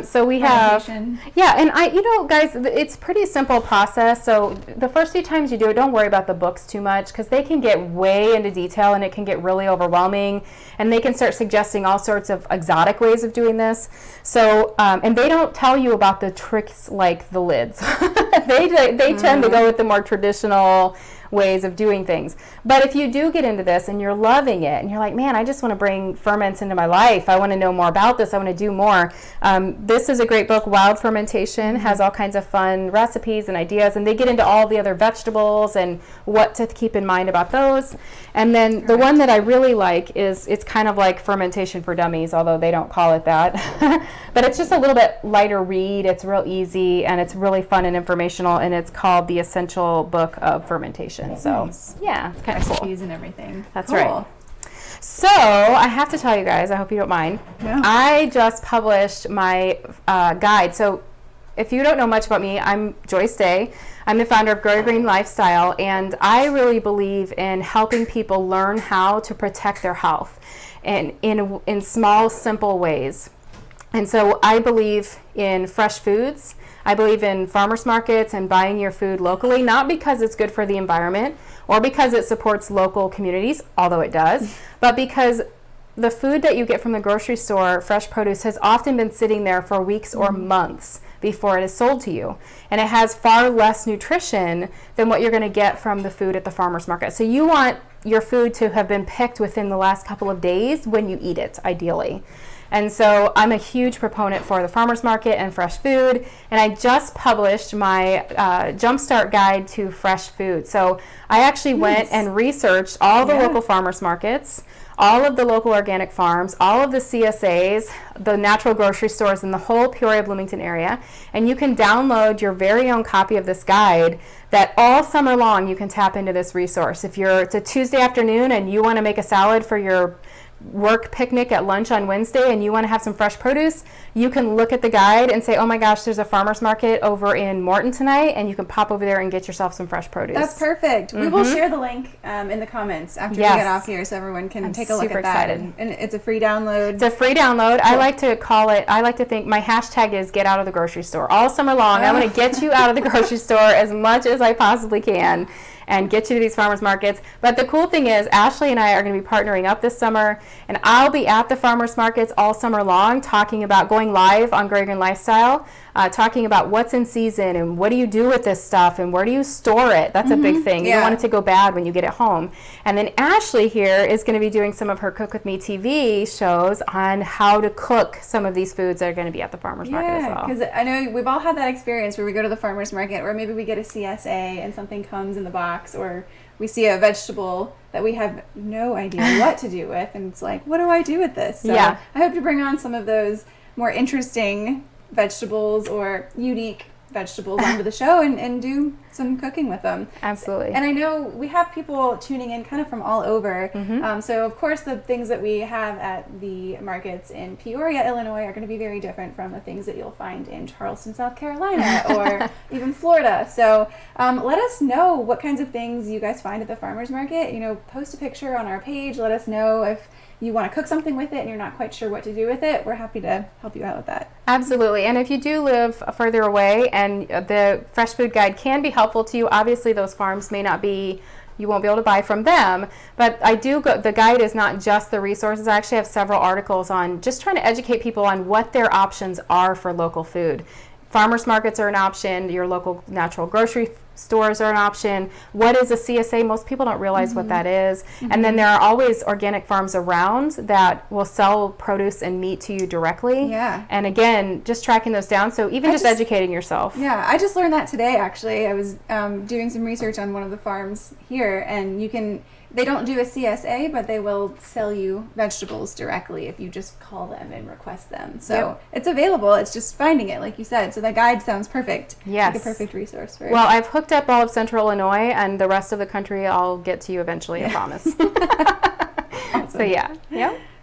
So we have, and guys, it's pretty simple process. So the first few times you do it, don't worry about the books too much, because they can get way into detail and it can get really overwhelming, and they can start suggesting all sorts of exotic ways of doing this. So, and they don't tell you about the tricks like the lids. They tend to go with the more traditional ways of doing things. But if you do get into this and you're loving it and you're like, man, I just want to bring ferments into my life, I want to know more about this, I want to do more, this is a great book. Wild Fermentation has all kinds of fun recipes and ideas, and they get into all the other vegetables and what to keep in mind about those. And then the one that I really like is, it's kind of like Fermentation for Dummies, although they don't call it that. But it's just a little bit lighter read. It's real easy and it's really fun and informational, and it's called The Essential Book of Fermentation. So yeah, it's kind of cool. And everything. That's right. So I have to tell you guys, I hope you don't mind. No. I just published my guide. So if you don't know much about me, I'm Joyce Day. I'm the founder of Grow Your Green Lifestyle, and I really believe in helping people learn how to protect their health, and in small, simple ways. And so I believe in fresh foods. I believe in farmers markets and buying your food locally, not because it's good for the environment or because it supports local communities, although it does, but because the food that you get from the grocery store, fresh produce, has often been sitting there for weeks or months before it is sold to you. And it has far less nutrition than what you're going to get from the food at the farmer's market. So you want your food to have been picked within the last couple of days when you eat it, ideally. And so I'm a huge proponent for the farmer's market and fresh food. And I just published my Jumpstart guide to fresh food. So I actually went and researched all the local farmers markets, all of the local organic farms, all of the CSAs, the natural grocery stores in the whole Peoria, Bloomington area. And you can download your very own copy of this guide that all summer long you can tap into this resource. If it's a Tuesday afternoon and you want to make a salad for your work picnic at lunch on Wednesday and you want to have some fresh produce, you can look at the guide and say, oh my gosh, there's a farmer's market over in Morton tonight, and you can pop over there and get yourself some fresh produce. That's perfect. We will share the link in the comments after we get off here, so everyone can take a look at that. And it's a free download. It's a free download. Cool. I like to think my hashtag is get out of the grocery store. All summer long, I'm going to get you out of the grocery store as much as I possibly can. and get you to these farmers markets. But the cool thing is Ashley and I are going to be partnering up this summer, and I'll be at the farmers markets all summer long talking about going live on Agrarian Lifestyle, talking about what's in season and what do you do with this stuff and where do you store it. That's a big thing. You don't want it to go bad when you get it home. And then Ashley here is going to be doing some of her Cook With Me TV shows on how to cook some of these foods that are going to be at the farmers market as well. Because I know we've all had that experience where we go to the farmers market, or maybe we get a CSA and something comes in the box, or we see a vegetable that we have no idea what to do with, and it's like, what do I do with this? So I hope to bring on some of those more interesting vegetables or unique vegetables onto the show and do some cooking with them. Absolutely. And I know we have people tuning in kind of from all over. So of course the things that we have at the markets in Peoria, Illinois are going to be very different from the things that you'll find in Charleston, South Carolina, or even Florida. So let us know what kinds of things you guys find at the farmers market. You know, post a picture on our page. Let us know if you want to cook something with it and you're not quite sure what to do with it. We're happy to help you out with that. Absolutely. And if you do live further away and the fresh food guide can be helpful to you, obviously those farms may not be, you won't be able to buy from them, but the guide is not just the resources. I actually have several articles on just trying to educate people on what their options are for local food. Farmers markets are an option. Your local natural grocery stores are an option. What is a CSA? Most people don't realize what that is. And then there are always organic farms around that will sell produce and meat to you directly. Yeah. And again, just tracking those down. So even just educating yourself. Yeah, I just learned that today, actually. I was doing some research on one of the farms here, and they don't do a CSA, but they will sell you vegetables directly if you just call them and request them. So it's available. It's just finding it, like you said. So the guide sounds perfect. Yes. Like a perfect resource for it. Well, I've hooked up all of Central Illinois, and the rest of the country I'll get to you eventually, I promise. Awesome. So yeah.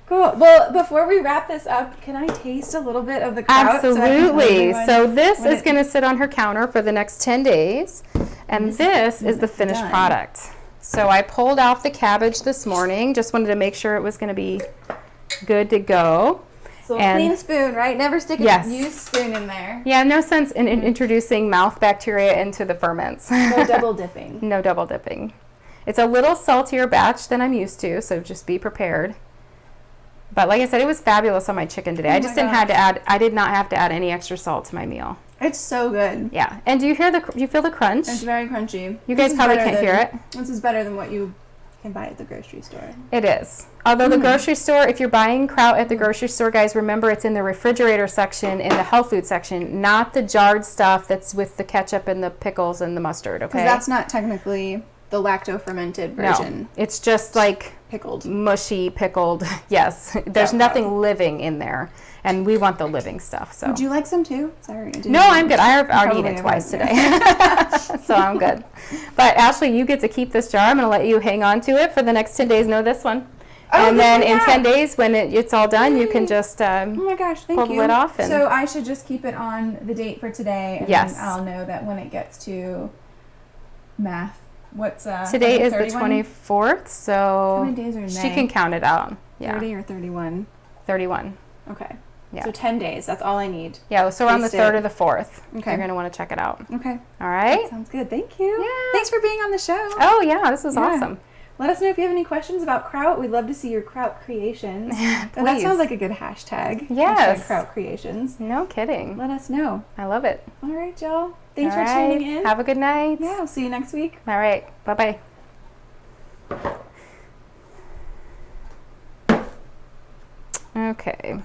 Cool. Well, before we wrap this up, can I taste a little bit of the kraut? Absolutely. So this is going to sit on her counter for the next 10 days, and this is the finished product. So I pulled off the cabbage this morning. Just wanted to make sure it was going to be good to go. So a clean spoon, right? Never stick a used spoon in there. Yeah, no sense in introducing mouth bacteria into the ferments. No double dipping. No double dipping. It's a little saltier batch than I'm used to, so just be prepared. But like I said, it was fabulous on my chicken today. I did not have to add any extra salt to my meal. It's so good. Yeah. And do you feel the crunch? It's very crunchy. You guys probably can't hear it. This is better than what you can buy at the grocery store. It is. Although the grocery store, if you're buying kraut at the grocery store, guys, remember it's in the refrigerator section, in the health food section, not the jarred stuff that's with the ketchup and the pickles and the mustard, okay? Because that's not technically the lacto-fermented version. No, it's just like pickled. Mushy, pickled. Yes. There's nothing living in there. And we want the living stuff. So. Would you like some too? Sorry. No, I'm good. I've already eaten it twice today. So I'm good. But Ashley, you get to keep this jar. I'm going to let you hang on to it for the next 10 days. No, this one. Oh, and then in 10 days, when it's all done, you can just oh my gosh, pull the lid off. And so I should just keep it on the date for today. And then I'll know that when it gets to math. What's today is the 24th, so how many days are in May? She can count it out. Yeah. 30 or 31? 31. Okay. Yeah. So 10 days, that's all I need. Yeah, so around the 3rd or the 4th. Okay. You're going to want to check it out. Okay. All right? That sounds good. Thank you. Yeah. Thanks for being on the show. Oh, yeah, this is awesome. Let us know if you have any questions about kraut. We'd love to see your kraut creations. And that sounds like a good hashtag. Yes. Hashtag kraut creations. No kidding. Let us know. I love it. All right, y'all. Thanks for tuning in. Have a good night. Yeah, I'll see you next week. All right. Bye-bye. Okay.